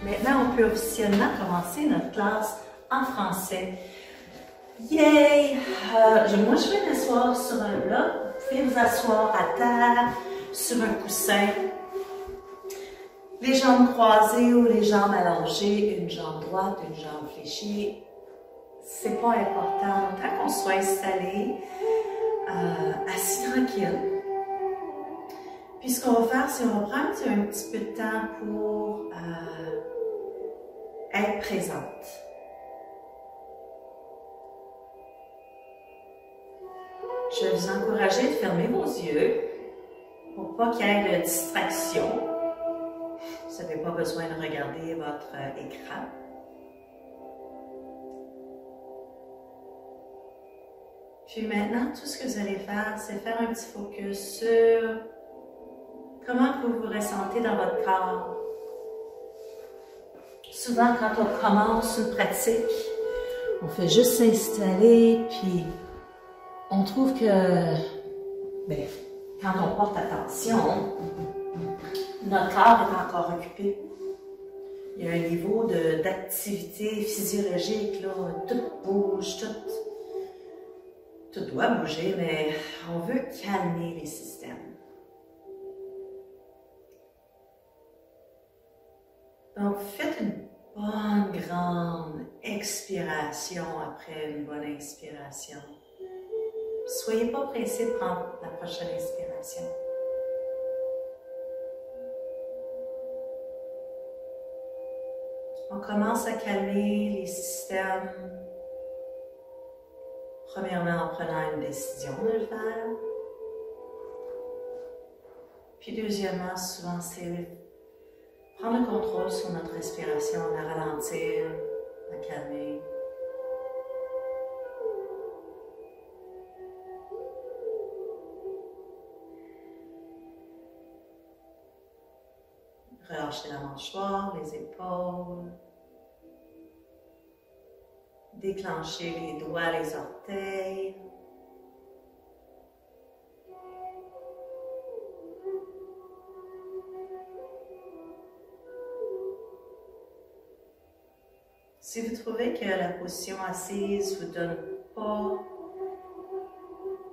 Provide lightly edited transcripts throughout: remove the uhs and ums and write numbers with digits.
Maintenant, on peut officiellement commencer notre classe en français. Yay! Moi, je vais m'asseoir sur un bloc. Vous pouvez vous asseoir à terre, sur un coussin. Les jambes croisées ou les jambes allongées, une jambe droite, une jambe fléchie. C'est pas important. Tant qu'on soit installé, assis tranquille. Puis ce qu'on va faire, c'est qu'on va prendre un petit peu de temps pour être présente. Je vais vous encourager de fermer vos yeux pour pas qu'il y ait de distraction. Vous n'avez pas besoin de regarder votre écran. Puis maintenant, tout ce que vous allez faire, c'est faire un petit focus sur comment vous vous ressentez dans votre corps. Souvent, quand on commence une pratique, on fait juste s'installer, puis on trouve que, quand on porte attention, notre corps est encore occupé. Il y a un niveau d'activité physiologique, là, tout bouge, tout doit bouger, mais on veut calmer les systèmes. Donc, faites une bonne grande expiration après une bonne inspiration. Soyez pas pressés de prendre la prochaine inspiration. On commence à calmer les systèmes. Premièrement, en prenant une décision de le faire. Puis deuxièmement, souvent, c'est prendre le contrôle sur notre respiration, la ralentir, la calmer. Relâchez la mâchoire, les épaules. Déclenchez les doigts, les orteils. Si vous trouvez que la position assise ne vous donne pas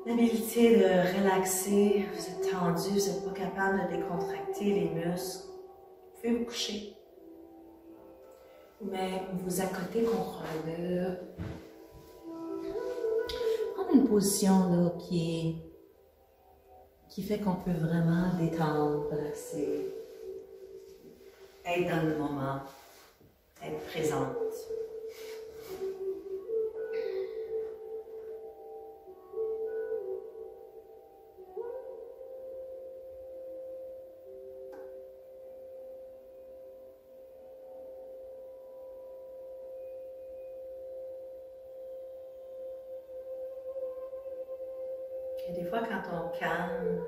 l'habilité de relaxer, vous êtes tendu, vous n'êtes pas capable de décontracter les muscles, vous pouvez vous coucher. Ou même vous accoter contre un mur. Prendre une position là, qui fait qu'on peut vraiment détendre, relaxer, être dans le moment, être présente. Et des fois, quand on calme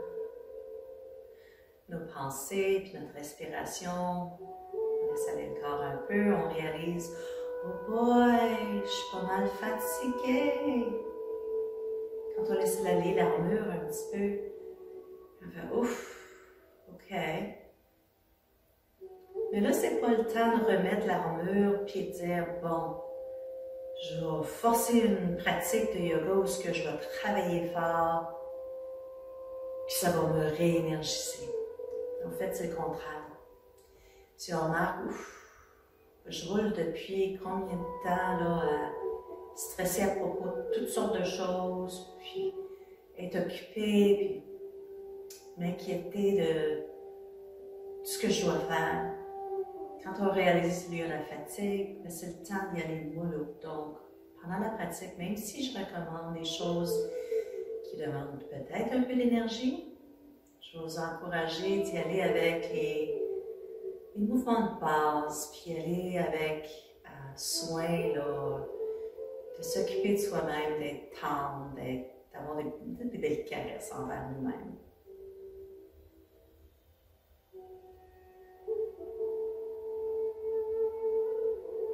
nos pensées puis notre respiration, on laisse aller le corps un peu, on réalise « Oh boy, je suis pas mal fatiguée ». Quand on laisse aller l'armure un petit peu, on fait « Ouf, ok ». Mais là, c'est pas le temps de remettre l'armure puis de dire « Bon, je vais forcer une pratique de yoga où je vais travailler fort, puis ça va me réénergiser. » En fait, c'est le contraire. Si on remarque, je roule depuis combien de temps là, à stresser à propos de toutes sortes de choses, puis être occupée, puis m'inquiéter de ce que je dois faire. Quand on réalise qu'il y a la fatigue, c'est le temps d'y aller mollo. Donc, pendant la pratique, même si je recommande des choses qui demandent peut-être un peu d'énergie, je vais vous encourager d'y aller avec les mouvements de base, puis aller avec soin, là, de s'occuper de soi-même, d'être tendre, d'avoir des belles caresses envers nous-mêmes.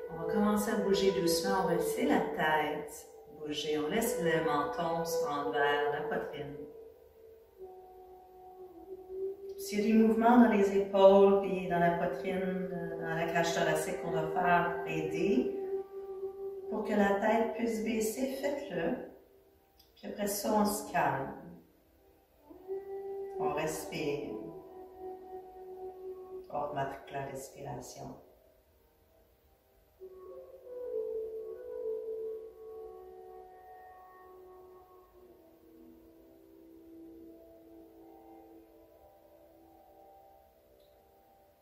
On va commencer à bouger doucement, on va laisser la tête bouger, on laisse le menton se rendre vers la poitrine. Si S'il y a des mouvements dans les épaules, puis dans la poitrine, dans la cage thoracique qu'on va faire pour aider, pour que la tête puisse baisser, faites-le. Puis après ça, on se calme. On respire. On remarque la respiration.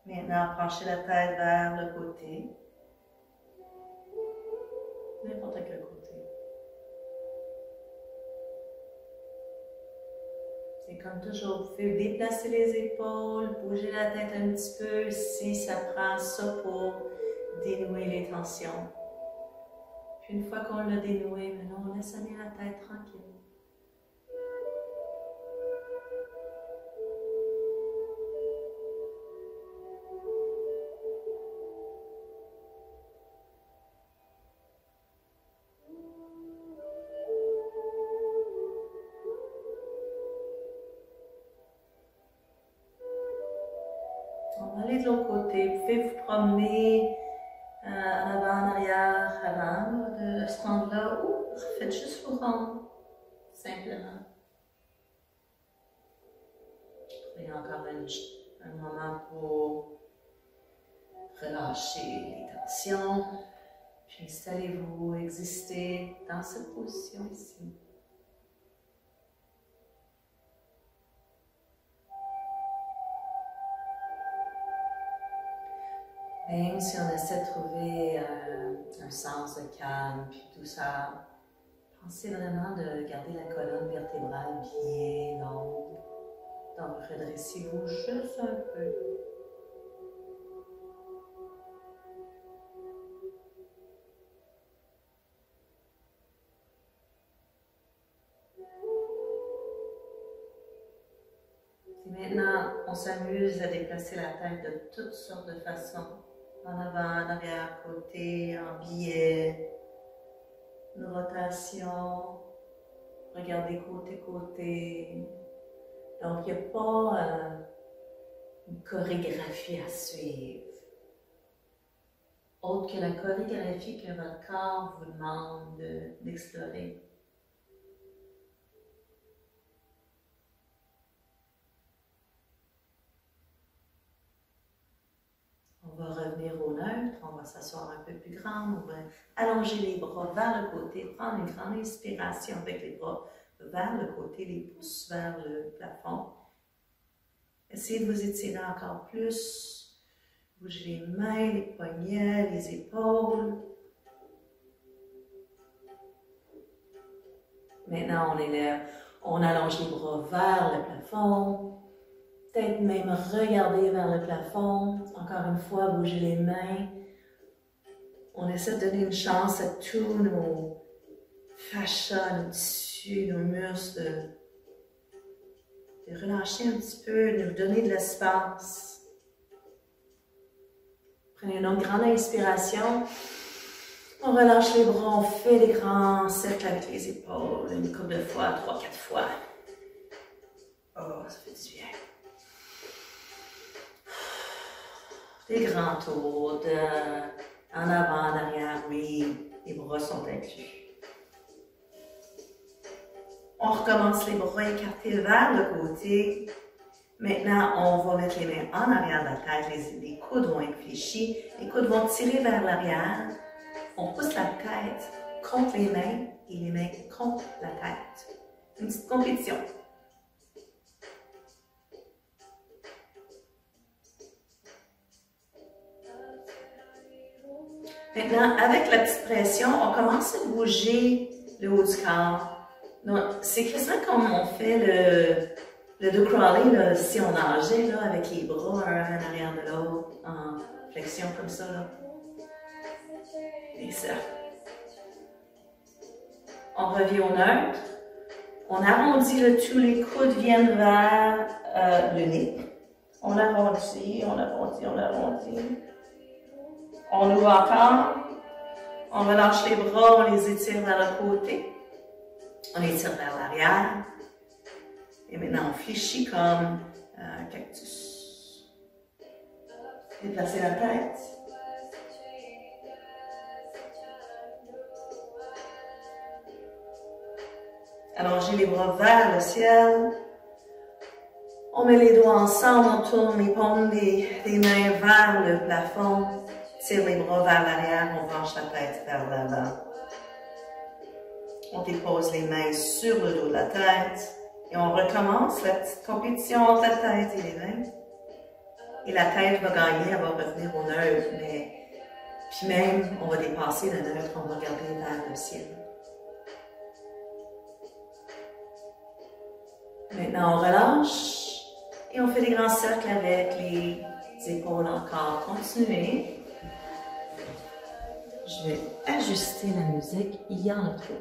Maintenant, penchez la tête vers le côté. N'importe quel côté. C'est comme toujours, vous pouvez déplacer les épaules, bouger la tête un petit peu si ça prend ça pour dénouer les tensions. Puis une fois qu'on l'a dénoué, maintenant on laisse aller la tête tranquille. On va aller de l'autre côté. Vous pouvez vous promener en avant, en arrière, avant de se rendre là. Ou faites juste vous rendre, simplement. Prenez encore un moment pour relâcher les tensions. Puis installez-vous, existez dans cette position ici. Même si on essaie de trouver un sens de calme puis tout ça, pensez vraiment de garder la colonne vertébrale bien longue. Donc, redressez-vous juste un peu. Et maintenant, on s'amuse à déplacer la tête de toutes sortes de façons. En avant, en arrière, côté, en biais, une rotation, regardez côté. Donc, il n'y a pas une chorégraphie à suivre. Autre que la chorégraphie que votre corps vous demande d'explorer. On va revenir au neutre, on va s'asseoir un peu plus grand, on va allonger les bras vers le côté, prendre une grande inspiration avec les bras vers le côté, les pouces vers le plafond. Essayez de vous étirer encore plus, bougez les mains, les poignets, les épaules. Maintenant on élève, on allonge les bras vers le plafond. Peut-être même regarder vers le plafond. Encore une fois, bouger les mains. On essaie de donner une chance à tous nos fascias, nos tissus, nos muscles, de relâcher un petit peu, de nous donner de l'espace. Prenez une autre grande inspiration. On relâche les bras, on fait des grands cercles avec les épaules, une couple de fois, 3-4 fois. Oh, ça fait du bien. Des grands tours, en avant, en arrière, oui, les bras sont inclus. On recommence les bras écartés vers le côté. Maintenant, on va mettre les mains en arrière de la tête, les coudes vont être fléchis, les coudes vont tirer vers l'arrière. On pousse la tête contre les mains et les mains contre la tête. Une petite compétition. Maintenant, avec la petite pression, on commence à bouger le haut du corps. Donc, c'est quasiment comme on fait le do crawling, là, si on nageait là, avec les bras un en arrière de l'autre, en flexion comme ça. Là. Et ça. On revient au neutre. On arrondit le tout, les coudes viennent vers le nez. On arrondit, on arrondit, on arrondit. On ouvre encore, on relâche les bras, on les étire vers le côté, on les tire vers l'arrière, et maintenant on fléchit comme un cactus. Déplacez la tête. Allongez les bras vers le ciel. On met les doigts ensemble, on tourne les paumes des mains vers le plafond. Tire les bras vers l'arrière, on penche la tête vers l'avant. On dépose les mains sur le dos de la tête. Et on recommence la petite compétition entre la tête et les mains. Et la tête va gagner, elle va revenir au neutre, mais puis même, on va dépasser le neutre, on va regarder vers le ciel. Maintenant, on relâche et on fait des grands cercles avec les épaules encore. Continuez. Je vais ajuster la musique, il y en a trop.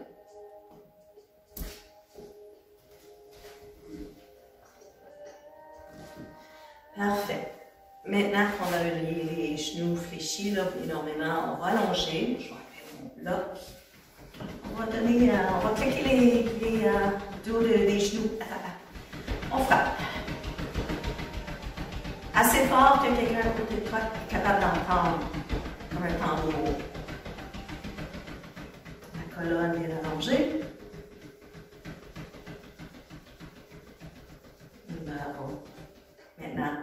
Parfait. Maintenant qu'on a les genoux fléchis là, énormément, on va allonger. Je vais enlever mon bloc. On va cliquer les dos des genoux. On frappe. Assez fort que quelqu'un à côté de toi est capable d'entendre, comme un tambour. La colonne est allongée. Bravo. Maintenant,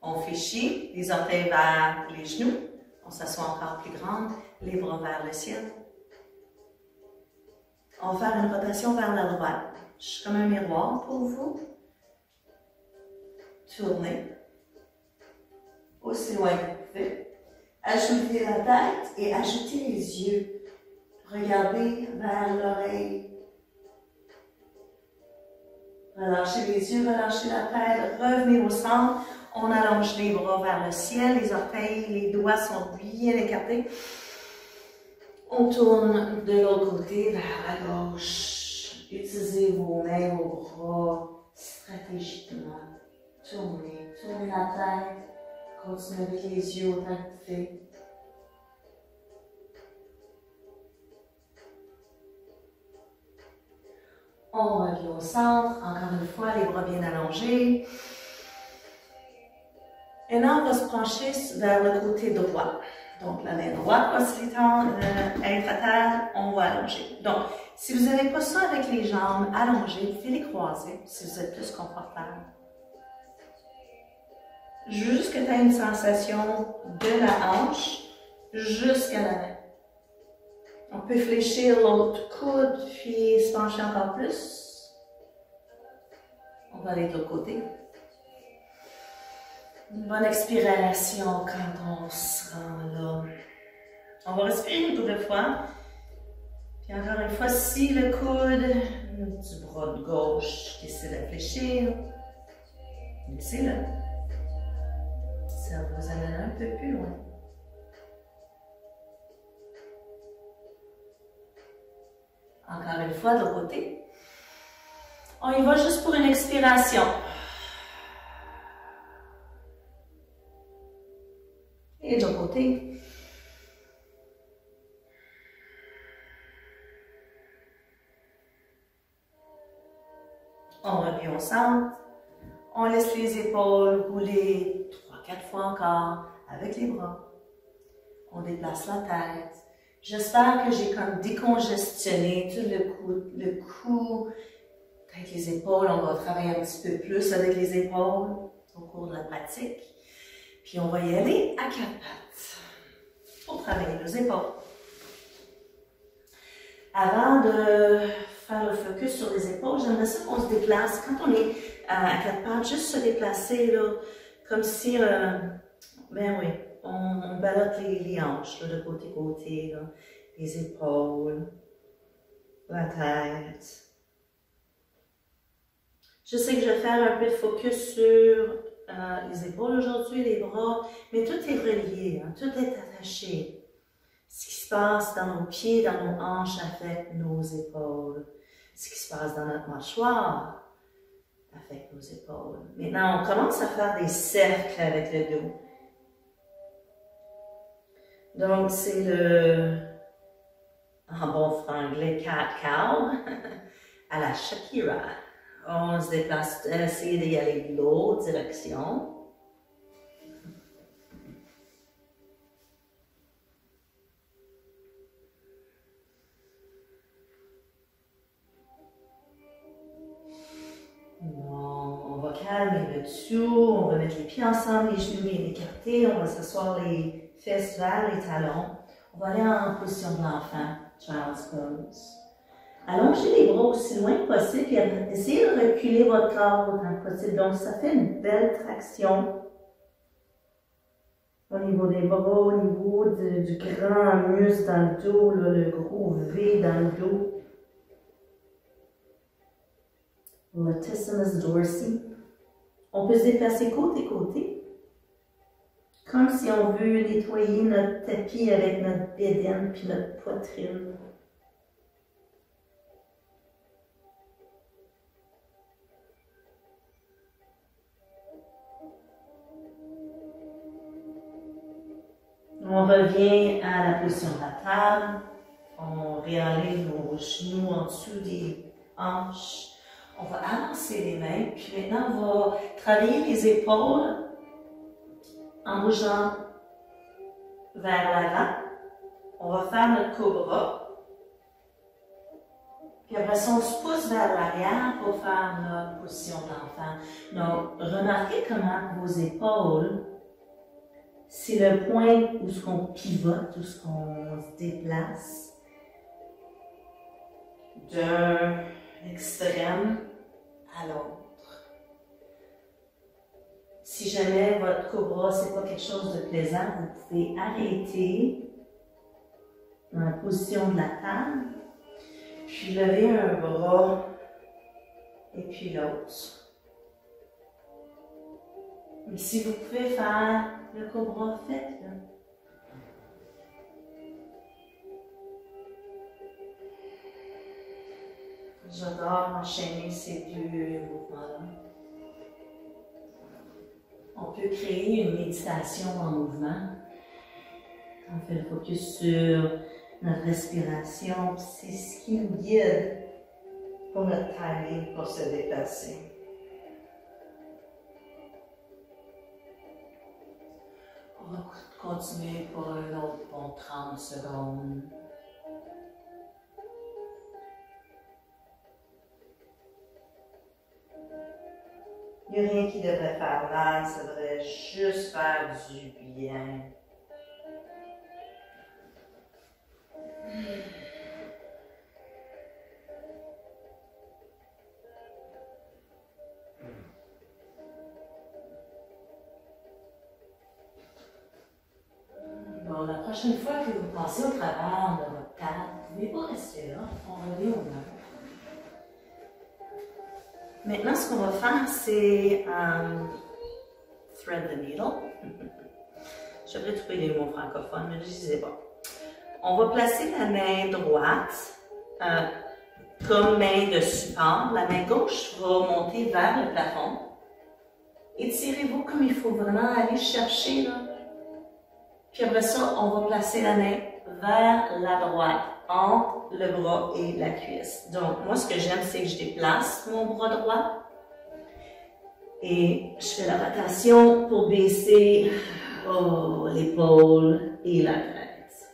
on fléchit, les orteils vers les genoux. On s'assoit encore plus grande, les bras vers le ciel. On va faire une rotation vers la droite. Je suis comme un miroir pour vous. Tournez. Aussi loin que vous pouvez. Ajoutez la tête et ajoutez les yeux. Regardez vers l'oreille. Relâchez les yeux, relâchez la tête, revenez au centre. On allonge les bras vers le ciel, les orteils, les doigts sont bien écartés. On tourne de l'autre côté vers la gauche. Utilisez vos mains, vos bras stratégiquement. Tournez, tournez la tête. Continuez avec les yeux autant que vous pouvez. On revient au centre. Encore une fois, les bras bien allongés. Et là, on va se pencher vers le côté droit. Donc, la main droite va se être à terre, on va allonger. Donc, si vous n'avez pas ça avec les jambes allongées, vous pouvez les croiser si vous êtes plus confortable. Juste que tu aies une sensation de la hanche jusqu'à la main. On peut fléchir l'autre coude, puis se pencher encore plus. On va aller de l'autre côté. Une bonne expiration quand on se rend là. On va respirer une double fois. Puis encore une fois, si le coude du bras de gauche décide de fléchir, laissez-le. Ça vous amène un peu plus loin. Encore une fois, de l'autre côté. On y va juste pour une expiration. Et de l'autre côté. On revient au centre. On laisse les épaules rouler 3-4 fois encore avec les bras. On déplace la tête. J'espère que j'ai comme décongestionné tout le cou, peut-être les épaules. On va travailler un petit peu plus avec les épaules au cours de la pratique. Puis on va y aller à 4 pattes pour travailler nos épaules. Avant de faire le focus sur les épaules, j'aimerais ça qu'on se déplace. Quand on est à 4 pattes, juste se déplacer là, comme si, ben oui, on ballotte les hanches là, de côté-côté, les épaules, la tête. Je sais que je vais faire un peu de focus sur les épaules aujourd'hui, les bras, mais tout est relié, hein, tout est attaché. Ce qui se passe dans nos pieds, dans nos hanches affecte nos épaules. Ce qui se passe dans notre mâchoire affecte nos épaules. Maintenant, on commence à faire des cercles avec le dos. Donc, c'est en bon franglais, cat-cow, à la Shakira. On se déplace, essayer d'y aller de l'autre direction. calme et le dessous. On va mettre les pieds ensemble, les genoux bien écartés. On va s'asseoir les fesses vers les talons. On va aller en position de l'enfant, Child's Pose. Allongez les bras aussi loin que possible et essayez de reculer votre corps autant que possible. Donc, ça fait une belle traction au niveau des bras, au niveau du grand muscle dans le dos, là, le gros V dans le dos. Latissimus dorsi. On peut se déplacer côté, comme si on veut nettoyer notre tapis avec notre bédaine puis notre poitrine. On revient à la position de la table. On réenlève nos genoux en dessous des hanches. On va avancer les mains, puis maintenant on va travailler les épaules en bougeant vers l'avant. On va faire notre cobra. Puis après ça, on se pousse vers l'arrière pour faire notre position d'enfant. Donc, remarquez comment vos épaules, c'est le point où ce qu'on pivote, où ce qu'on se déplace d'un extrême à l'autre. Si jamais votre cobra, c'est pas quelque chose de plaisant, vous pouvez arrêter dans la position de la table, puis lever un bras et puis l'autre. Mais si vous pouvez faire le cobra, faites-le. J'adore enchaîner ces deux mouvements-là. On peut créer une méditation en mouvement. On fait le focus sur notre respiration, c'est ce qui nous guide pour notre timing pour se déplacer. On va continuer pour un autre bon 30 secondes. Il n'y a rien qui devrait faire mal, ça devrait juste faire du bien. Bon, la prochaine fois que vous passez au travers de votre table, vous ne pouvez pas rester là, on revient au nord. Maintenant, ce qu'on va faire, c'est thread the needle. Je devrais trouver des mots francophones, mais je ne disais pas. On va placer la main droite comme main de support. La main gauche va monter vers le plafond. Étirez-vous comme il faut vraiment aller chercher là. Puis après ça, on va placer la main vers la droite, entre le bras et la cuisse. Donc, moi, ce que j'aime, c'est que je déplace mon bras droit et je fais la rotation pour baisser l'épaule et la tête.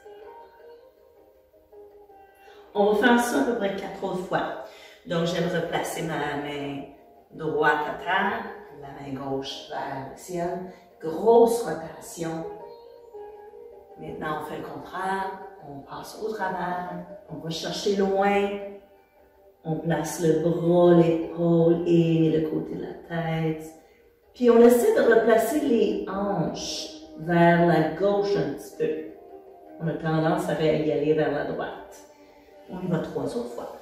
On va faire ça à peu près 4 autres fois. Donc, j'aime replacer ma main droite à terre, la main gauche vers le ciel. Grosse rotation. Maintenant, on fait le contraire. On passe au travers. On va chercher loin. On place le bras, l'épaule et le côté de la tête. Puis, on essaie de replacer les hanches vers la gauche un petit peu. On a tendance à y aller vers la droite. On y va 3 autres fois.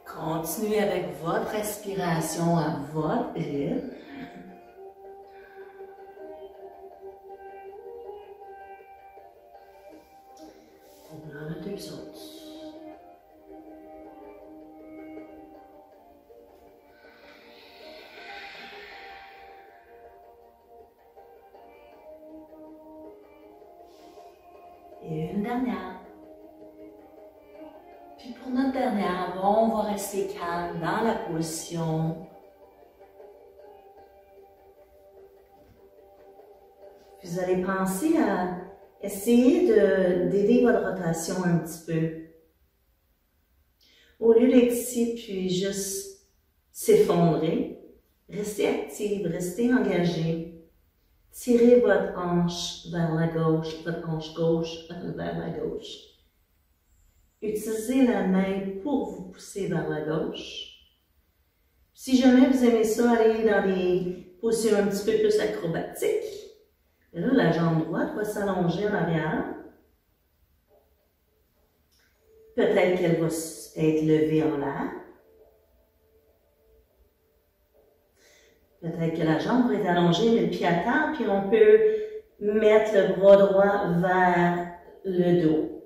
Continuez avec votre respiration à votre rythme. On en a 2 autres. Et une dernière. Puis pour notre dernière, on va rester calme dans la position. Puis vous allez penser à essayer d'aider votre rotation un petit peu. Au lieu d'être ici puis juste s'effondrer, restez active, restez engagé. Tirez votre hanche vers la gauche, votre hanche gauche vers la gauche. Utilisez la main pour vous pousser vers la gauche. Si jamais vous aimez ça, aller dans des positions un petit peu plus acrobatiques, et là, la jambe droite va s'allonger en arrière. Peut-être qu'elle va être levée en l'air. Peut-être que la jambe va être allongée, mais le pied à terre, puis on peut mettre le bras droit vers le dos.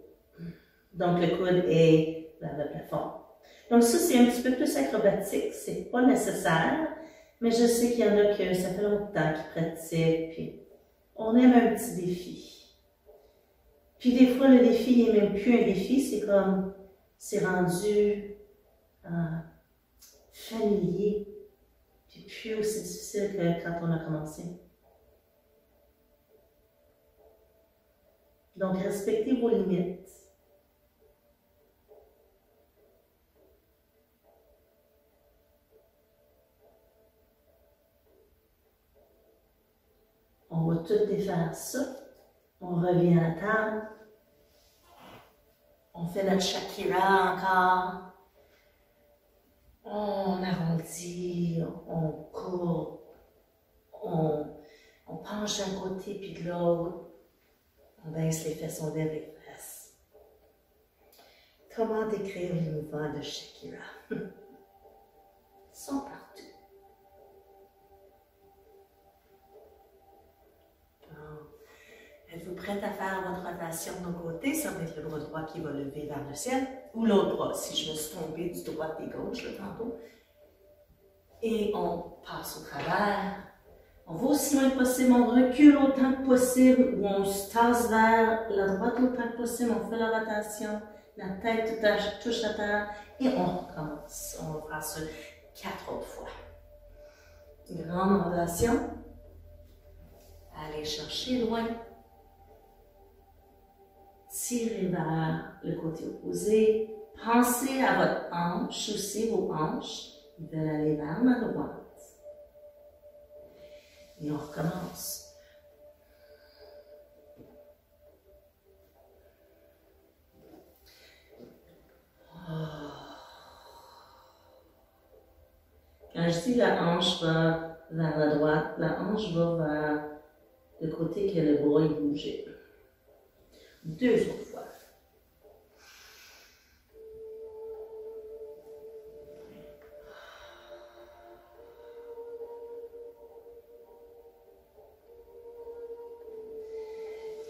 Donc, le coude est vers le plafond. Donc, ça, c'est un petit peu plus acrobatique. C'est pas nécessaire, mais je sais qu'il y en a que ça fait longtemps qu'ils pratiquent, puis on aime un petit défi. Puis des fois, le défi n'est même plus un défi, c'est comme, c'est rendu familier, puis plus aussi difficile que quand on a commencé. Donc, respectez vos limites. On va tout défaire ça. On revient à la table. On fait notre Shakira encore. On arrondit, on courbe, on penche d'un côté puis de l'autre. On baisse les fesses, on lève les fesses. Comment décrire les mouvements de Shakira? Ils sont partout. Êtes-vous prête à faire votre rotation de nos côtés? Ça va être le bras droit qui va lever vers le ciel, ou l'autre bras, si je me suis trompée du droit et gauche là, tantôt. Et on passe au travers. On va aussi loin que possible, on recule autant que possible, ou on se tasse vers la droite autant que possible, on fait la rotation, la tête touche à terre, et on recommence. On va faire ça 4 autres fois. Grande rotation. Allez chercher loin. Tirez vers le côté opposé. Pensez à votre hanche, aussi vos hanches. Ils veulent aller vers la droite. Et on recommence. Quand je dis la hanche va vers la droite, la hanche va vers le côté que le bras est bougé. 2 autres fois.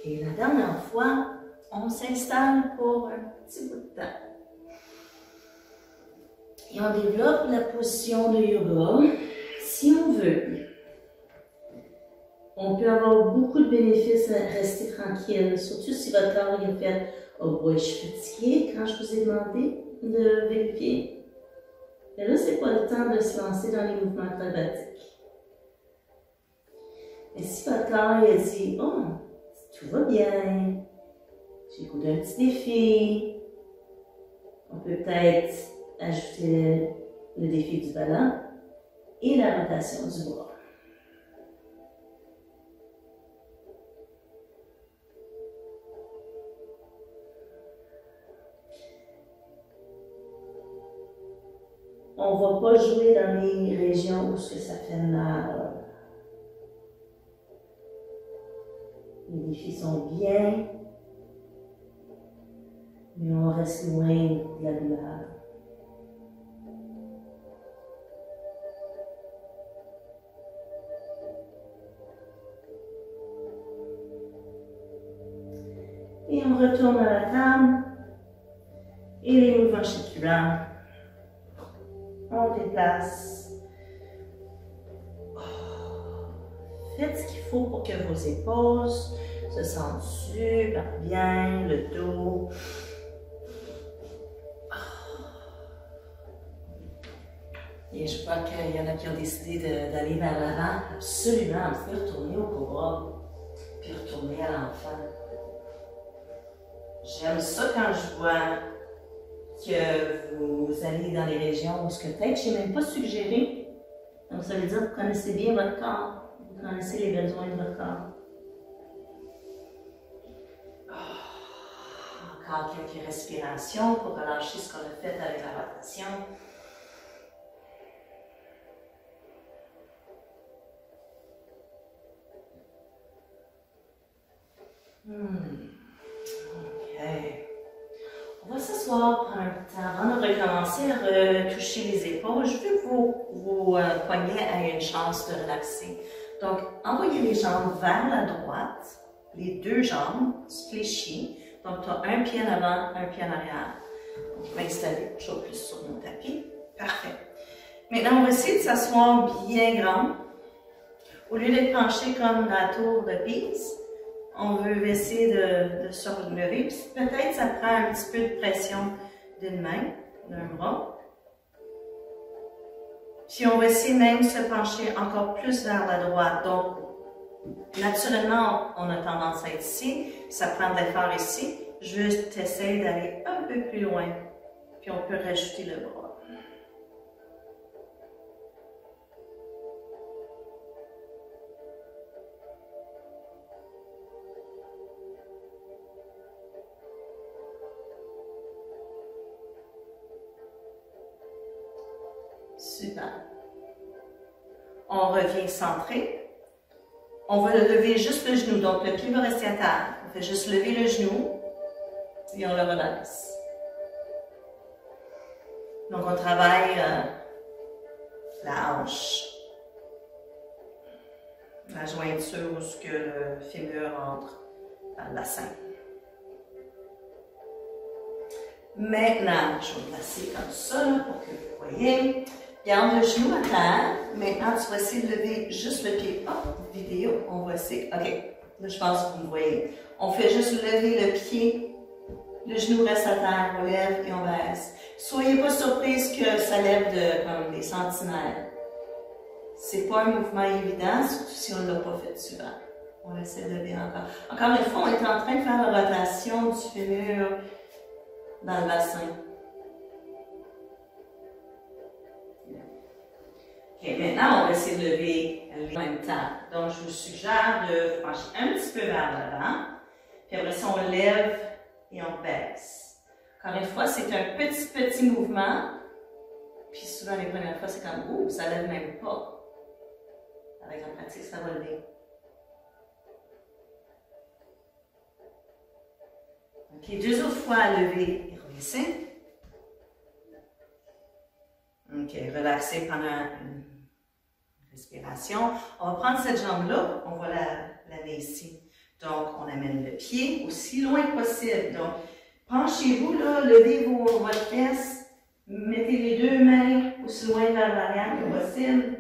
Et la dernière fois, on s'installe pour un petit bout de temps. Et on développe la position de yoga si on veut. On peut avoir beaucoup de bénéfices à rester tranquille, surtout si votre corps est fait « Oh boy, je suis fatiguée » quand je vous ai demandé de vérifier. Mais là, c'est pas le temps de se lancer dans les mouvements acrobatiques. Mais si votre corps a dit « Oh, tout va bien, j'ai goût d'un petit défi », on peut peut-être ajouter le défi du ballon et la rotation du bras. On ne va pas jouer dans les régions où ça fait mal. Les défis sont bien, mais on reste loin de la douleur. Et on retourne à la table et les mouvements Shakira. On déplace. Faites ce qu'il faut pour que vos épaules se sentent super bien, le dos. Et je vois qu'il y en a qui ont décidé d'aller vers l'avant. Absolument, vous pouvez retourner au cobra, puis retourner à l'enfant. J'aime ça quand je vois que vous allez dans les régions où ce que peut-être je n'ai même pas suggéré. Donc, ça veut dire que vous connaissez bien votre corps, vous connaissez les besoins de votre corps. Encore quelques respirations pour relâcher ce qu'on a fait avec la rotation. OK. On va s'asseoir, prendre un peu de temps avant de recommencer à retoucher les épaules. Je veux que vos poignets aient une chance de relaxer. Donc, envoyez les jambes vers la droite, les deux jambes fléchies. Donc, tu as un pied en avant, un pied en arrière. Donc, je vais m'installer toujours plus sur mon tapis. Parfait. Maintenant, on va essayer de s'asseoir bien grand. Au lieu d'être penché comme la tour de Pise, on veut essayer de se relever. Peut-être ça prend un petit peu de pression d'une main, d'un bras. Puis on va essayer même de se pencher encore plus vers la droite. Donc, naturellement, on a tendance à être ici. Ça prend de l'effort ici. Juste essayer d'aller un peu plus loin. Puis on peut rajouter le bras. Super. On revient centré. On va lever juste le genou. Donc, le pied va rester à terre. On fait juste lever le genou et on le relaxe. Donc, on travaille la hanche, la jointure où ce que le fémur entre dans le bassin. Maintenant, je vais me placer comme ça là, pour que vous voyez. Garde le genou à terre. Maintenant, tu vas essayer de lever juste le pied. Oh, vidéo, on va essayer. OK, là, je pense que vous me voyez. On fait juste lever le pied. Le genou reste à terre. On lève et on baisse. Soyez pas surprise que ça lève comme des centimètres. C'est pas un mouvement évident, surtout si on ne l'a pas fait souvent. On essaie de lever encore. Encore une fois, on est en train de faire la rotation du fémur dans le bassin. OK, maintenant, on va essayer de lever en même temps. Donc, je vous suggère de pencher un petit peu vers l'avant. Puis après ça, on lève et on baisse. Encore une fois, c'est un petit mouvement. Puis souvent, les premières fois, c'est comme, oh, ça lève même pas. Avec la pratique, ça va lever. OK, deux autres fois à lever et rebaisser. OK, relaxez pendant une respiration. On va prendre cette jambe-là, on va la laver ici. Donc, on amène le pied aussi loin que possible. Donc, penchez-vous, là, levez votre fesse, mettez les deux mains aussi loin vers l'arrière que possible.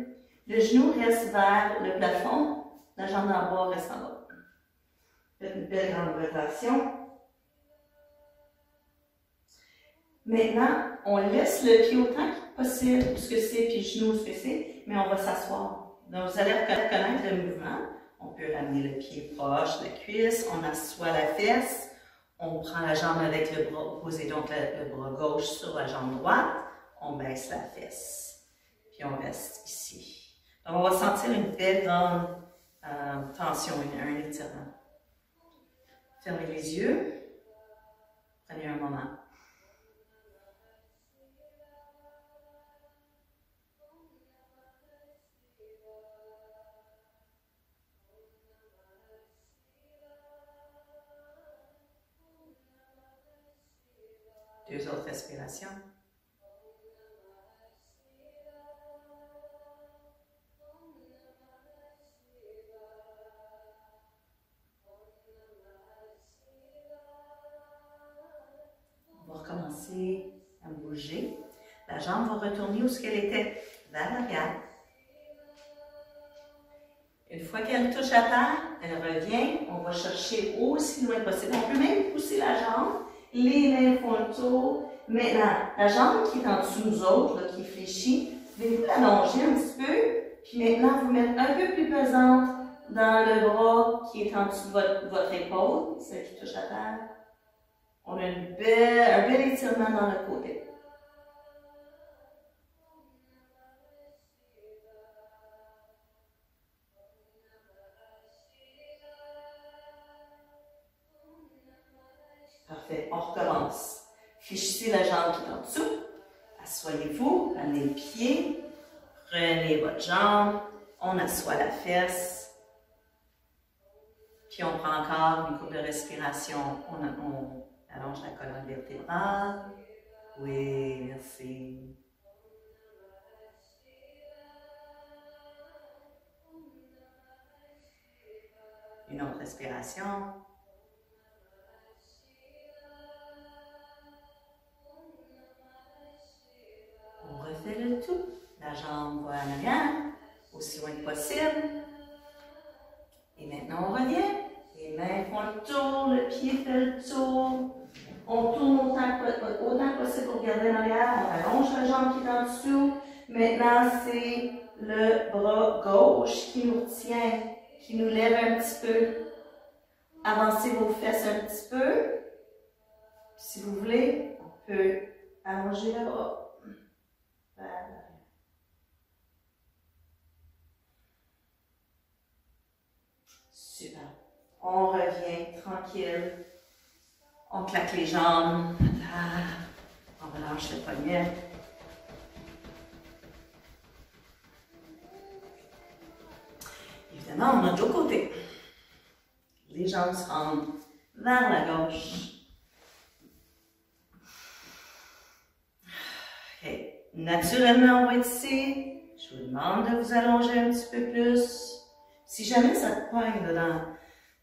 Le genou reste vers le plafond, la jambe d'en bas reste en bas. Faites une belle grande rotation. Maintenant, on laisse le pied autant que possible, ce que c'est, puis le genou, ce que c'est, mais on va s'asseoir. Donc, vous allez reconnaître le mouvement. On peut ramener le pied proche de la cuisse, on assoit la fesse, on prend la jambe avec le bras opposé, donc le bras gauche sur la jambe droite, on baisse la fesse, puis on reste ici. Donc, on va sentir une belle grande tension, un étirement. Fermez les yeux, prenez un moment. Deux autres respirations. On va recommencer à bouger. La jambe va retourner où ce qu'elle était, vers l'arrière. Une fois qu'elle touche à terre, elle revient. On va chercher aussi loin possible. On peut même pousser la jambe. Les mains font le tour. Maintenant, la jambe qui est en dessous de nous autres, là, qui est fléchie, vous l'allonger un petit peu. Puis maintenant, vous mettre un peu plus pesante dans le bras qui est en dessous de votre épaule, celle qui touche à terre. On a un bel étirement dans le côté. Parfait, on recommence. Fléchissez la jambe qui est en dessous. Assoyez-vous, amenez le pied. Prenez votre jambe. On assoit la fesse. Puis on prend encore une couple de respiration. On allonge la colonne vertébrale. Oui, merci. Une autre respiration. On refait le tout. La jambe va en arrière, aussi loin que possible. Et maintenant, on revient. Les mains font le tour, le pied fait le tour. On tourne autant que possible pour garder l'arrière. On allonge la jambe qui est en dessous. Maintenant, c'est le bras gauche qui nous tient, qui nous lève un petit peu. Avancez vos fesses un petit peu. Si vous voulez, on peut allonger le bras. Super. On revient tranquille. On claque les jambes. On relâche le poignet. Évidemment, on a de l'autre côté. Les jambes se rendent vers la gauche. OK. Naturellement, on va être ici. Je vous demande de vous allonger un petit peu plus. Si jamais ça te pogne là,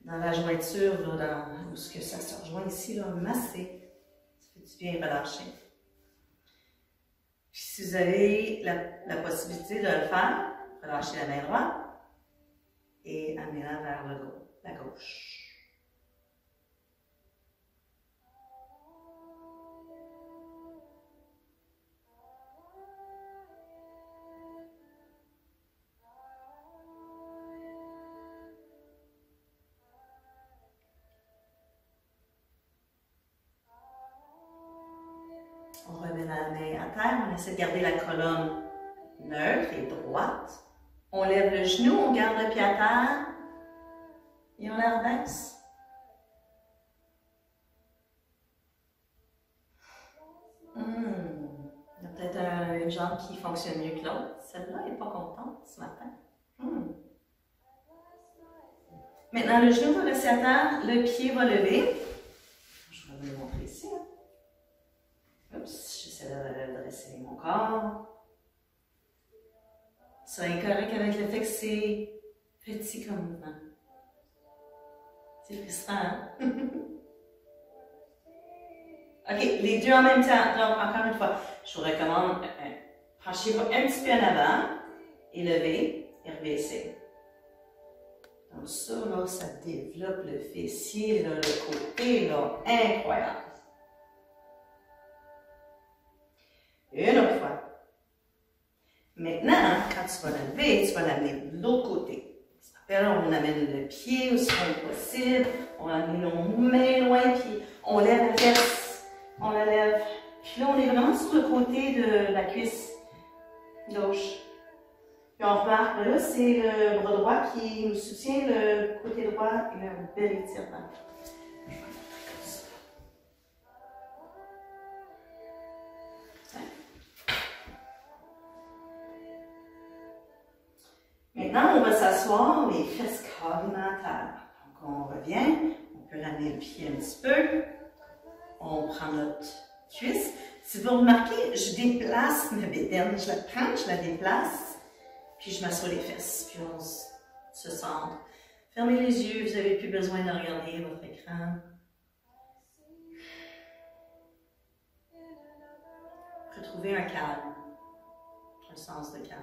dans la jointure, là, où ce que ça se rejoint ici, là, masser, ça fait du bien relâcher. Puis si vous avez la possibilité de le faire, relâchez la main droite et amenez-la vers la gauche. On remet la main à terre, on essaie de garder la colonne neutre et droite. On lève le genou, on garde le pied à terre et on la rebaisse. Il y a peut-être une jambe qui fonctionne mieux que l'autre. Celle-là n'est pas contente ce matin. Maintenant, le genou va rester à terre, le pied va lever. Je vais vous le montrer ici. Oups, j'essaie de dresser mon corps. Soyez correct avec le fait que c'est petit comme mouvement. C'est frustrant, hein? OK, les deux en même temps. Donc, encore une fois, je vous recommande, penchez-vous un petit peu en avant, élevez et rebaissez. Donc ça, là, ça développe le fessier, là, le côté, là, incroyable. Une autre fois. Maintenant, quand tu vas la lever, tu vas l'amener de l'autre côté. On amène le pied aussi loin que possible, on amène nos mains loin, puis on lève la fesse, on la lève. Puis là, on est vraiment sur le côté de la cuisse gauche. Puis on remarque, là, c'est le bras droit qui nous soutient, le côté droit, et un bel étirement. Maintenant, on va s'asseoir, les fesses carrément à terre. Donc, on revient, on peut ramener le pied un petit peu. On prend notre cuisse. Si vous remarquez, je déplace ma bédaine. Je la prends, je la déplace, puis je m'assois les fesses, puis on se centre. Fermez les yeux, vous n'avez plus besoin de regarder votre écran. Retrouvez un calme, un sens de calme.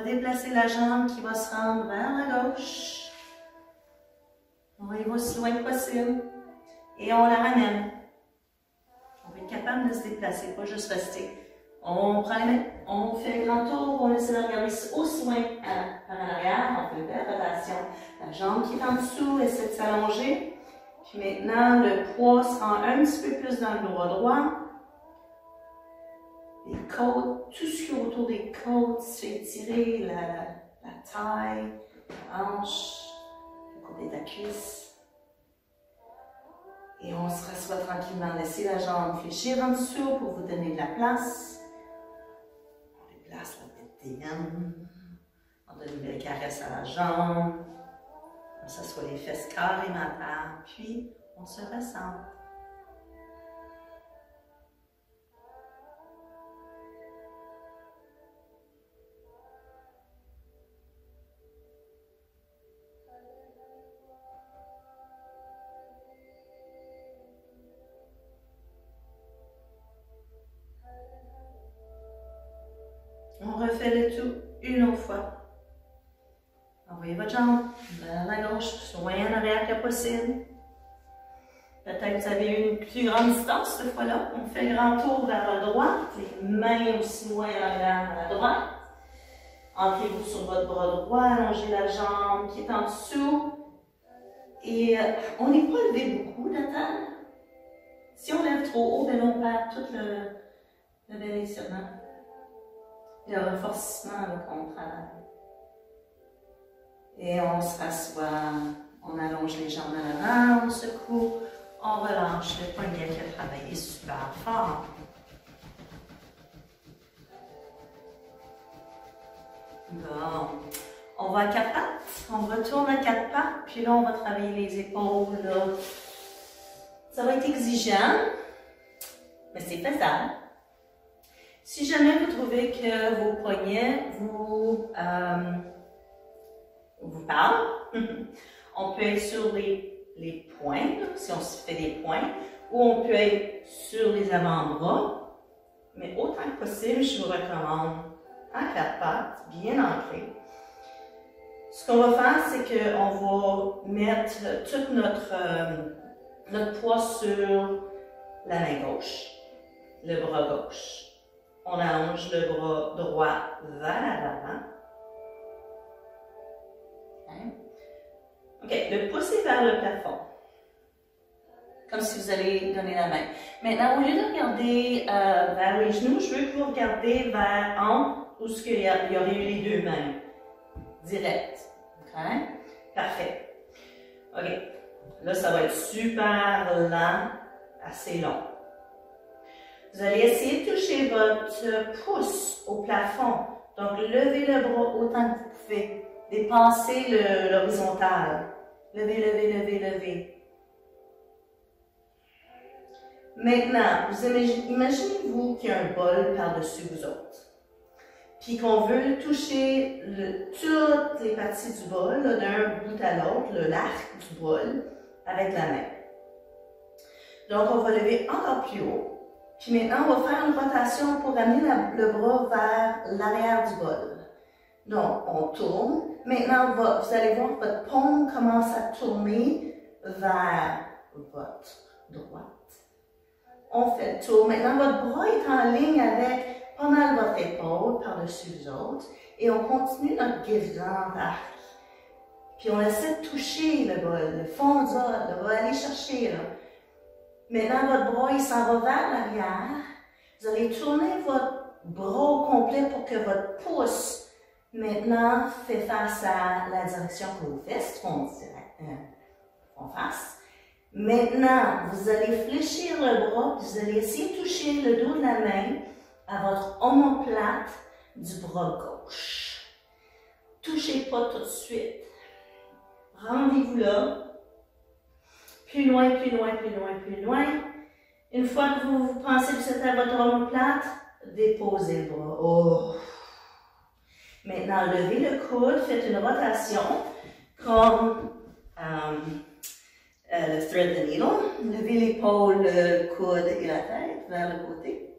déplacer la jambe qui va se rendre vers la gauche. On va y aller aussi loin que possible. Et on la ramène. On va être capable de se déplacer, pas juste rester. On prend les mains, on fait un grand tour, on essaie de regarder aussi loin par l'arrière, on fait une belle rotation. La jambe qui est en dessous essaie de s'allonger. Puis maintenant, le poids se rend un petit peu plus dans le bras droit. Les côtes, tout ce qui est autour des côtes, c'est étirer la taille, la hanche, le côté de la cuisse. Et on se rassoit tranquillement. Laissez la jambe fléchir en dessous pour vous donner de la place. On déplace la BTM. On donne une belle caresse à la jambe. On s'assoit les fesses carrément à terre. Puis, on se ressent. On refait le tout une autre fois. Envoyez votre jambe vers la gauche, loin en arrière que possible. Peut-être que vous avez eu une plus grande distance cette fois-là. On fait le grand tour vers la droite, les mains aussi loin en arrière à la droite. Ancrez-vous sur votre bras droit, allongez la jambe qui est en dessous. Et on n'est pas levé beaucoup de terre. Si on lève trop haut, on perd tout le bel étirement. Et le renforcement qu'on travaille. Et on se rassoit, on allonge les jambes en avant, on secoue, on relâche le poignet qui a travaillé super fort. Bon, on va à quatre pattes, on retourne à quatre pattes, puis là on va travailler les épaules. Là. Ça va être exigeant, mais c'est faisable. Si jamais vous trouvez que vos poignets vous parlent, on peut être sur les poings, là, si on se fait des poings, ou on peut être sur les avant-bras, mais autant que possible, je vous recommande en quatre pattes, bien ancré. Ce qu'on va faire, c'est qu'on va mettre tout notre poids sur la main gauche, le bras gauche. On allonge le bras droit vers l'avant. OK, le pousser vers le plafond. Comme si vous allez donner la main. Maintenant, au lieu de regarder vers les genoux, je veux que vous regardiez vers en haut, où il y aurait eu les deux mains. Direct. OK? Parfait. OK. Là, ça va être super lent, assez long. Vous allez essayer de toucher votre pouce au plafond. Donc, levez le bras autant que vous pouvez. Dépassez l'horizontale. Levez, levez, levez, levez. Maintenant, imaginez-vous qu'il y a un bol par-dessus vous autres. Puis qu'on veut toucher toutes les parties du bol, d'un bout à l'autre, l'arc du bol, avec la main. Donc, on va lever encore plus haut. Puis maintenant, on va faire une rotation pour amener le bras vers l'arrière du bol. Donc, on tourne. Maintenant, vous allez voir votre paume commence à tourner vers votre droite. On fait le tour. Maintenant, votre bras est en ligne avec pas mal votre épaule par-dessus les autres. Et on continue notre grand arc. Puis on essaie de toucher le bol, le fond du bol, on va aller chercher là. Maintenant, votre bras, il s'en va vers l'arrière. Vous allez tourner votre bras au complet pour que votre pouce, maintenant, fait face à la direction que vos fesses font face. Maintenant, vous allez fléchir le bras, vous allez essayer de toucher le dos de la main à votre omoplate du bras gauche. Touchez pas tout de suite. Rendez-vous là. Plus loin, plus loin, plus loin, plus loin. Une fois que vous pensez que vous êtes à votre omoplate, déposez le bras. Oh. Maintenant, levez le coude, faites une rotation comme le thread the needle. Levez l'épaule, le coude et la tête vers le côté.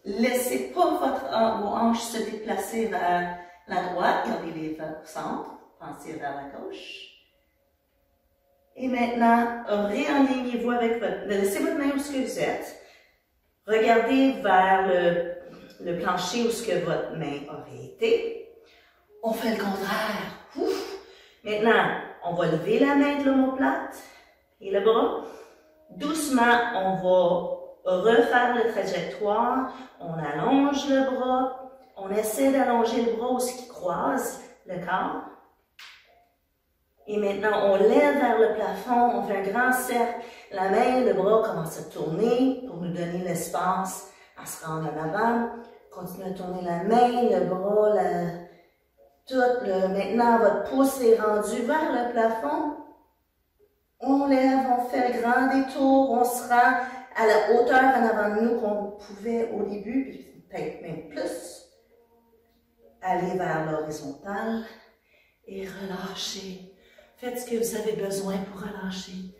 Laissez pas vos hanches se déplacer vers La droite, gardez les vers au centre, pensez vers la gauche. Et maintenant, réalignez-vous avec votre... Laissez votre main où ce que vous êtes. Regardez vers le plancher où ce que votre main aurait été. On fait le contraire. Ouf. Maintenant, on va lever la main de l'omoplate et le bras. Doucement, on va refaire la trajectoire. On allonge le bras. On essaie d'allonger le bras où ce qui croise le corps. Et maintenant, on lève vers le plafond, on fait un grand cercle. La main et le bras commencent à tourner pour nous donner l'espace à se rendre en avant. Continuez à tourner la main, le bras, maintenant, votre pouce est rendu vers le plafond. On lève, on fait le grand détour, on se rend à la hauteur en avant de nous qu'on pouvait au début, puis peut-être même plus. Allez vers l'horizontale et relâchez. Faites ce que vous avez besoin pour relâcher.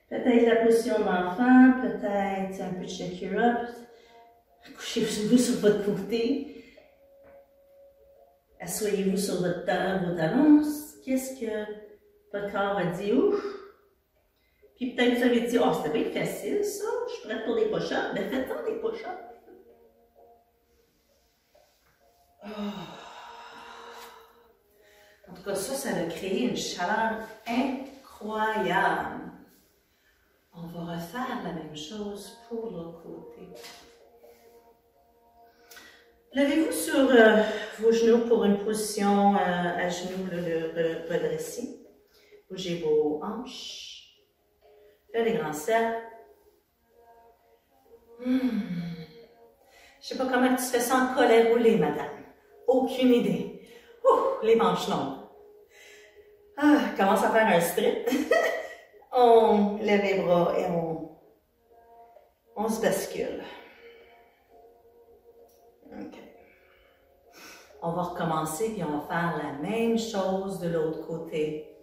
Peut-être la position d'enfant, peut-être un peu de shake-up. Couchez-vous sur votre côté. Asseyez-vous sur vos talons. Qu'est-ce que votre corps a dit? Ouf! Puis peut-être vous avez dit, oh, c'était bien facile ça, je suis prête pour des push-ups. Mais faites-en des push-ups. En tout cas, ça a créé une chaleur incroyable. On va refaire la même chose pour l'autre côté. Levez-vous sur vos genoux pour une position à genoux redressé. Bougez vos hanches. Faites des grands cercles. Je ne sais pas comment tu fais ça en collet roulé, madame. Aucune idée. Les manches longues. Commence à faire un strip. On lève les bras et on se bascule. OK. On va recommencer puis on va faire la même chose de l'autre côté.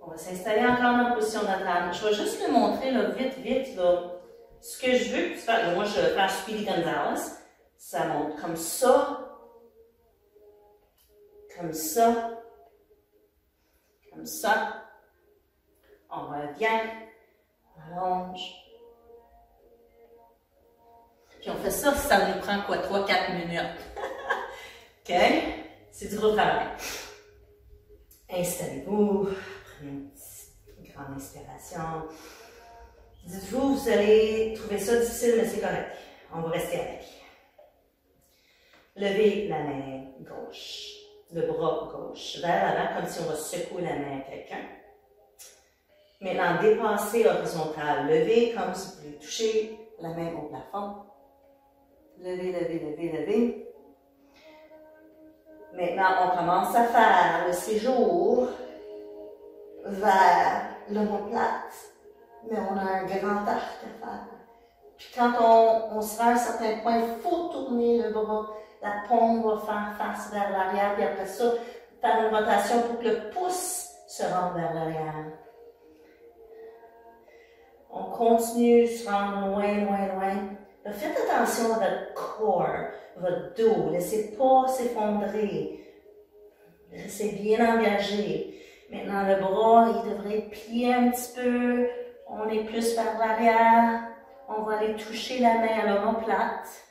On va s'installer encore dans la position d'attente. Je vais juste le montrer là, vite. Là. Ce que je veux que tu fasses, moi je vais faire Speedy Gonzales. Ça monte comme ça. Comme ça. Comme ça. On revient. On allonge. Puis on fait ça, ça nous prend quoi? 3-4 minutes. OK? C'est du gros travail. Installez-vous. Prenez une petite grande inspiration. Dites-vous, vous allez trouver ça difficile, mais c'est correct. On va rester avec. Levez la main gauche, le bras gauche vers l'avant, comme si on va secouer la main à quelqu'un. Maintenant, dépassez l'horizontale. Levez comme si vous voulez toucher la main au plafond. Levez. Maintenant, on commence à faire le séjour vers l'omoplate, mais on a un grand arc à faire. Puis quand on se rend à un certain point, il faut tourner le bras. La paume va faire face vers l'arrière, puis après ça, faire une rotation pour que le pouce se rende vers l'arrière. On continue, se rendre loin. Alors, faites attention à votre corps, votre dos. Laissez pas s'effondrer. Restez bien engagé. Maintenant, le bras, il devrait être plié un petit peu. On est plus vers l'arrière. On va aller toucher la main à l'omoplate.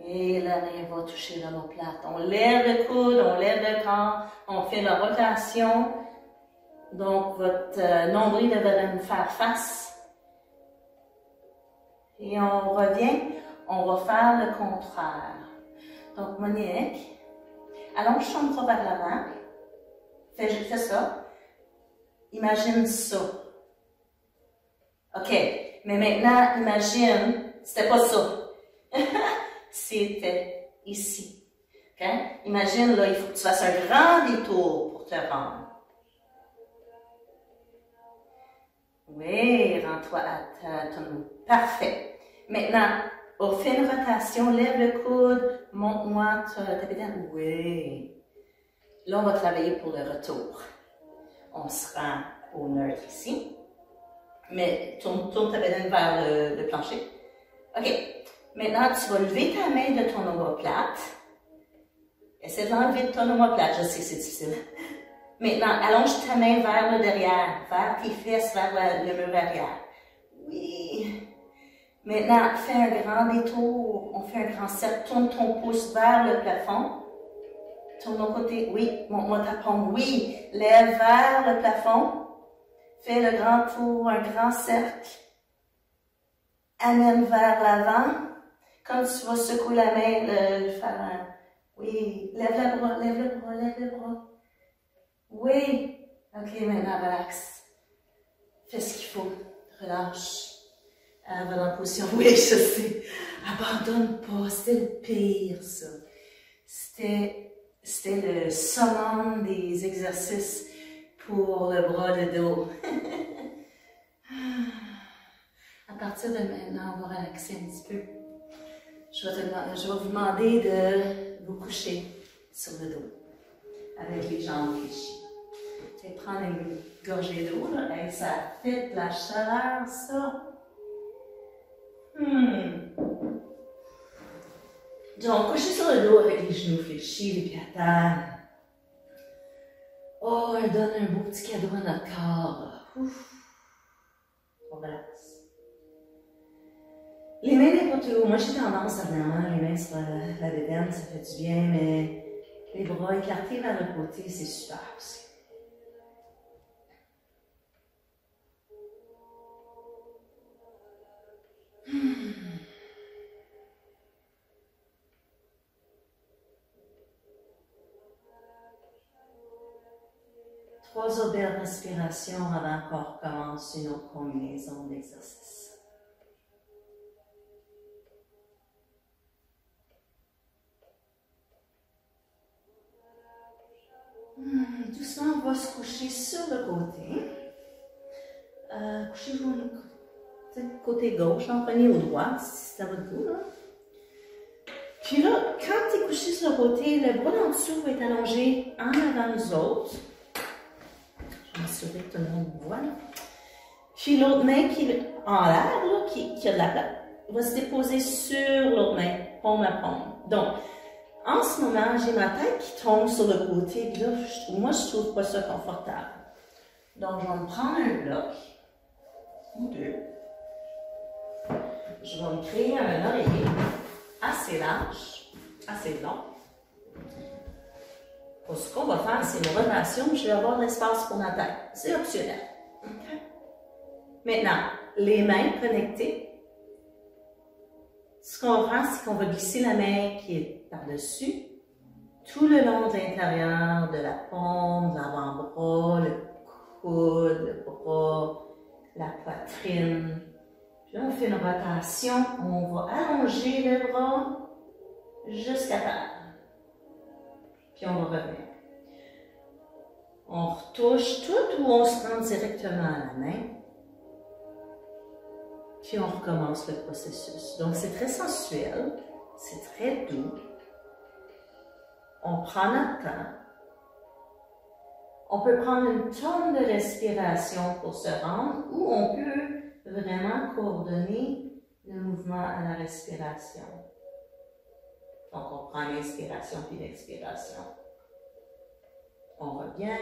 Et la main va toucher l'omoplate. On lève le coude, on lève le corps. On fait la rotation. Donc, votre nombril devrait nous faire face. Et on revient, on va faire le contraire. Donc, Monique, allonge son bras vers l'avant. Fais ça. Imagine ça. OK. Mais maintenant, imagine, c'était pas ça. C'était ici. OK? Imagine, là, il faut que tu fasses un grand détour pour te rendre. Oui, rends-toi à ton... Parfait. Maintenant, on fait une rotation, lève le coude, monte-moi, tu vas taper dedans. Oui. Là, on va travailler pour le retour. On se rend au neutre ici. mais tourne ta bédaine vers le plancher. OK. Maintenant, tu vas lever ta main de ton omoplate. Essaie de l'enlever de ton omoplate. Je sais que c'est difficile. Maintenant, allonge ta main vers le derrière, vers tes fesses, vers le mur arrière. Oui. Maintenant, fais un grand détour. On fait un grand cercle. Tourne ton pouce vers le plafond. Tourne de côté. Oui. Montre-moi ta paume. Oui. Lève vers le plafond. Fais le grand tour, un grand cercle. Amène vers l'avant. Quand tu vas secouer la main, faire un... Oui. Lève le bras, lève le bras, lève le bras. Oui. OK, maintenant, relax. Fais ce qu'il faut. Relâche. Va dans la position. Oui, je sais. Abandonne pas. C'était le pire, ça. C'était le summum des exercices pour le bras, le dos. À partir de maintenant, on va relaxer un petit peu. Je vais vous demander de vous coucher sur le dos, avec les jambes fléchies. Prendre une gorgée d'eau, là. Hey, ça fait de la chaleur, ça. Donc, coucher sur le dos avec les genoux fléchis, les pieds à terre. Oh, elle donne un beau petit cadeau à notre corps. Ouf. On relaxe. Les mains n'importe où. Moi, j'ai tendance, dernièrement, les mains sur la bédaine, ça fait du bien, mais les bras écartés vers le côté, c'est super aussi. Trois autres belles respirations avant qu'on recommence une autre combinaison d'exercices. Doucement, on va se coucher sur le côté. Couchez-vous côté gauche, en prenez au droit, si c'est à votre goût. Là. Puis là, quand tu es couché sur le côté, le bras d'en dessous va être allongé en avant nous autres. Je vais m'assurer que tout le monde voit. Là. Puis l'autre main qui est en l'air, là, qui a de la place, va se déposer sur l'autre main, paume à paume. Donc, en ce moment, j'ai ma tête qui tombe sur le côté, puis là, moi, je trouve pas ça confortable. Donc, je vais me prendre un bloc, ou deux. Je vais me créer un oreiller assez large, assez long. Pour ce qu'on va faire, c'est une rotation, je vais avoir de l'espace pour ma tête. C'est optionnel. Okay. Maintenant, les mains connectées. Ce qu'on fera, c'est qu'on va glisser la main qui est par-dessus, tout le long de l'intérieur de la paume, de l'avant-bras, le coude, le bras, la poitrine. Puis là, on fait une rotation. On va allonger le bras jusqu'à terre. Puis on va revenir. On retouche tout ou on se rend directement à la main. Puis on recommence le processus. Donc c'est très sensuel, c'est très doux. On prend notre temps. On peut prendre une tonne de respiration pour se rendre ou on peut vraiment coordonner le mouvement à la respiration. Donc on prend l'inspiration puis l'expiration. On revient.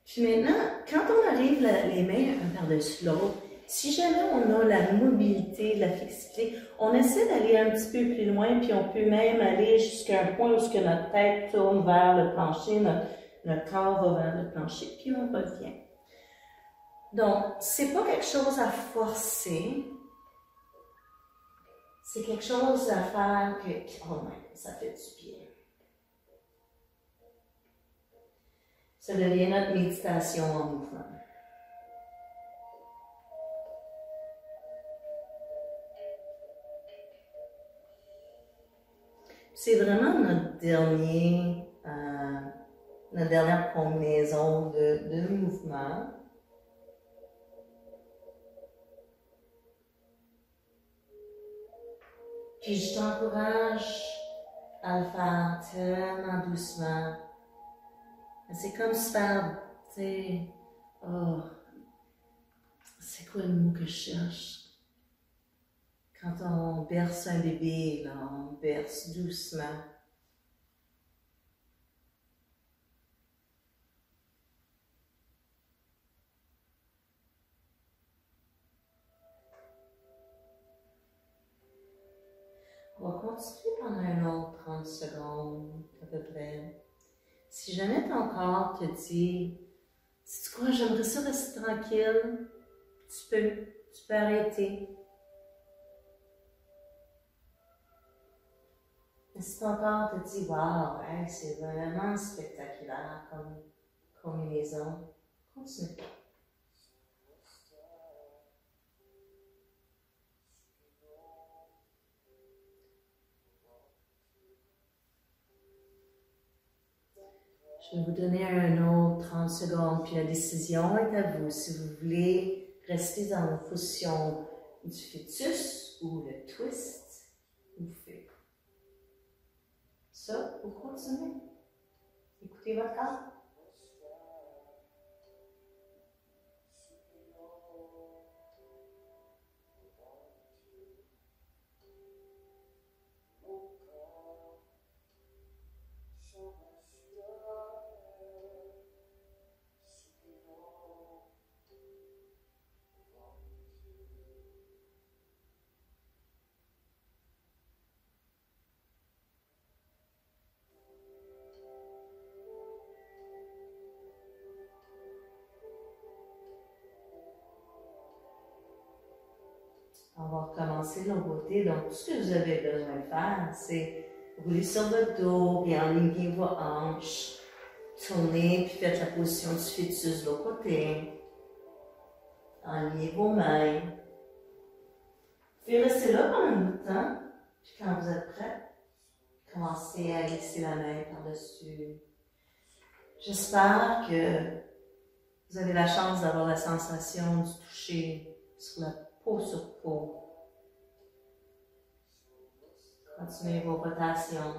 Puis maintenant, quand on arrive les mains un par-dessus l'autre, si jamais on a la mobilité, la flexibilité, on essaie d'aller un petit peu plus loin, puis on peut même aller jusqu'à un point où notre tête tourne vers le plancher, notre corps va vers le plancher, puis on revient. Donc, c'est pas quelque chose à forcer, c'est quelque chose à faire que, oh man, ça fait du bien. Ça devient notre méditation en mouvement. C'est vraiment notre dernière combinaison de mouvements. Puis je t'encourage à le faire tellement doucement. C'est comme se faire, tu sais, C'est quoi le mot que je cherche? Quand on berce un bébé, là, on berce doucement. On va continuer pendant un autre 30 secondes, à peu près. Si jamais ton corps te dit, sais-tu quoi, j'aimerais ça rester tranquille, tu peux arrêter. Mais si ton corps te dit, wow, hey, c'est vraiment spectaculaire comme combinaison, continue. Je vais vous donner un autre 30 secondes, puis la décision est à vous. Si vous voulez rester dans la position du fœtus ou le twist, vous faites ça pour continuer. Écoutez votre corps. On va recommencer de l'autre côté. Donc, tout ce que vous avez besoin de faire, c'est rouler sur votre dos, puis enligner vos hanches, tournez, puis faites la position du fœtus de l'autre côté. Enlignez vos mains. Puis restez là pendant un bout de temps. Puis quand vous êtes prêts, commencez à glisser la main par-dessus. J'espère que vous avez la chance d'avoir la sensation du toucher sur la peau sur peau. Continuez vos rotations.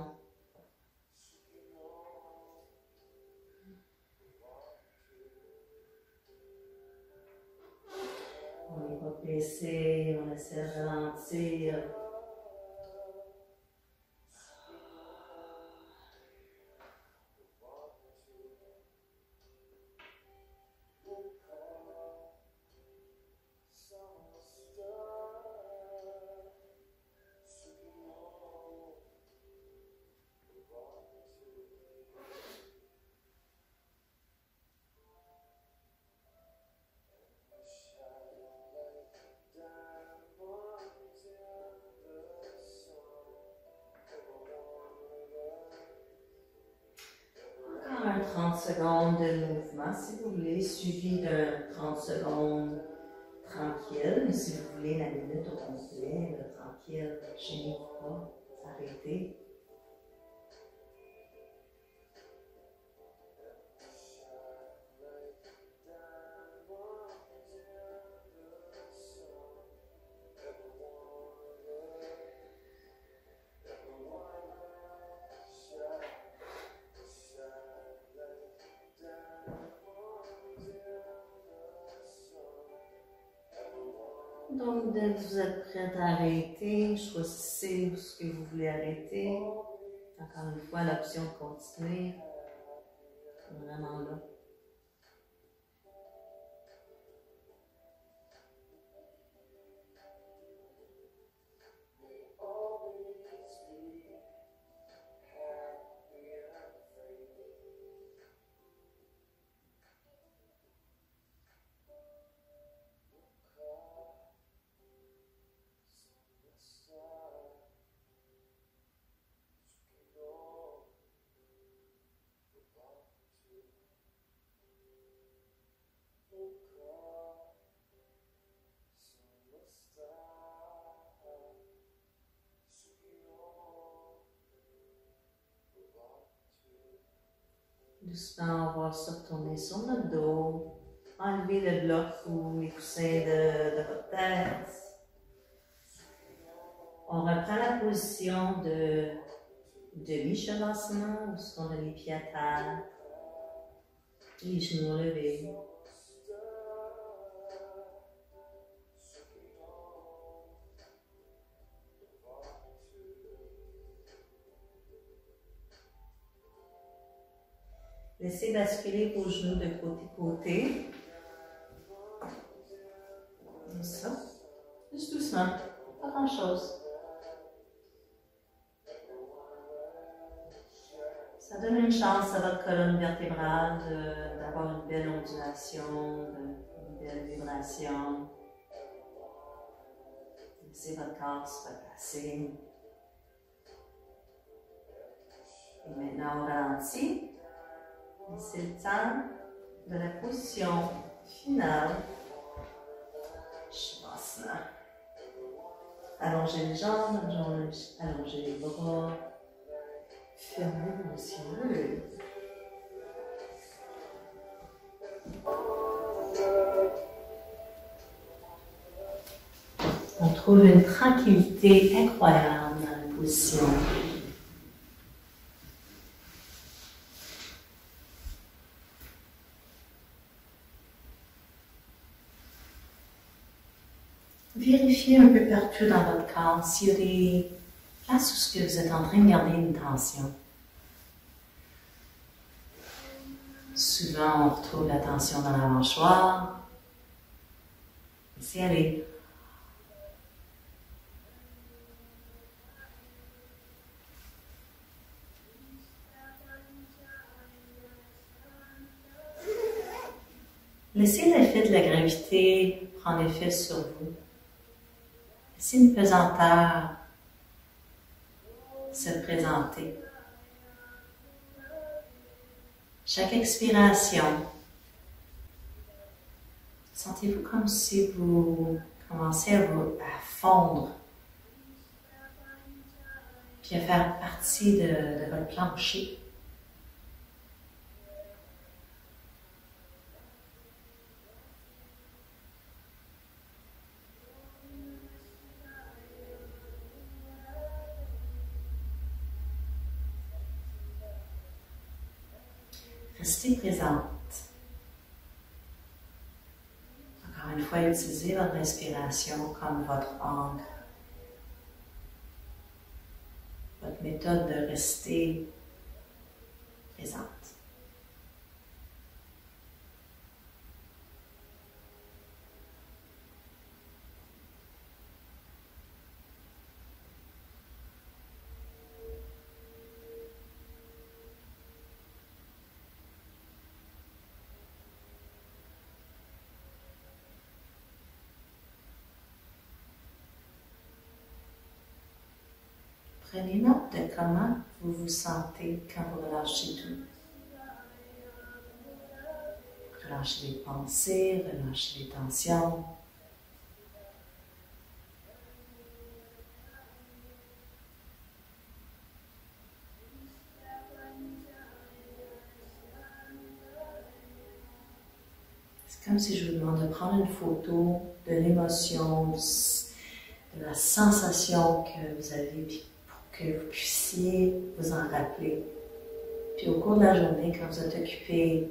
On y va baisser, on essaie de ralentir. Un 30 secondes de mouvement, si vous voulez, suivi d'un 30 secondes tranquille. Mais si vous voulez la minute au complet, tranquille, gênez-vous pas, arrêtez. Donc, dès que vous êtes prêt à arrêter, choisissez ce que vous voulez arrêter. Encore une fois, l'option de continuer. Vraiment là. Doucement, on va se retourner sur notre dos, enlever le bloc ou les coussins de votre tête. On reprend la position de demi-shavasana, où on a les pieds à terre, les genoux levés. Laissez basculer vos genoux de côté-côté. Comme ça. Juste doucement. Pas grand-chose. Ça donne une chance à votre colonne vertébrale d'avoir une belle ondulation, une belle vibration. Laissez votre corps se replacer. Et maintenant, on ralentit. C'est le temps de la position finale. Shavasana. Allongez les jambes, allongez les bras. Fermez vos yeux. On trouve une tranquillité incroyable dans la position. Vérifiez un peu partout dans votre corps s'il y a des places où vous êtes en train de garder une tension. Souvent, on retrouve la tension dans la mâchoire. Laissez aller. Laissez l'effet de la gravité prendre effet sur vous. Laissez une pesanteur se présenter. Chaque expiration, sentez-vous comme si vous commencez à fondre, puis à faire partie de votre plancher. Restez présente. Encore une fois, utilisez votre respiration comme votre ancre. Votre méthode de rester présente. Prenez note de comment vous vous sentez quand vous relâchez tout. Relâchez les pensées, relâchez les tensions. C'est comme si je vous demande de prendre une photo de l'émotion, de la sensation que vous avez, que vous puissiez vous en rappeler. Puis au cours de la journée, quand vous êtes occupé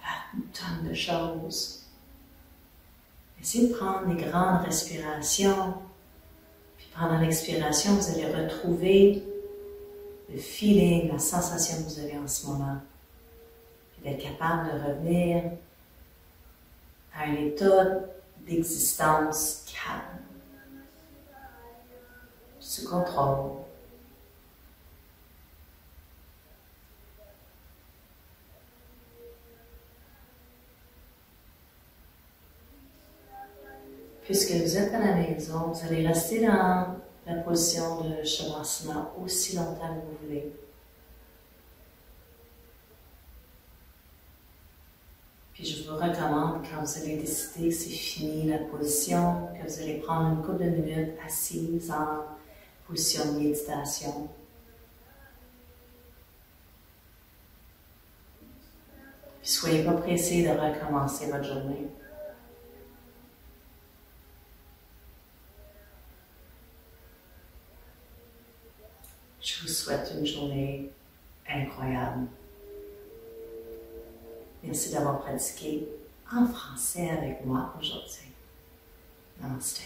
à une tonne de choses, essayez de prendre des grandes respirations. Puis pendant l'expiration, vous allez retrouver le feeling, la sensation que vous avez en ce moment. Puis d'être capable de revenir à un état d'existence calme, sous contrôle. Puisque vous êtes à la maison, vous allez rester dans la position de Shavasana aussi longtemps que vous voulez. Puis je vous recommande, quand vous allez décider que c'est fini la position, que vous allez prendre une couple de minutes assise en position de méditation. Puis soyez pas pressés de recommencer votre journée. Je vous souhaite une journée incroyable. Merci d'avoir pratiqué en français avec moi aujourd'hui. Namaste.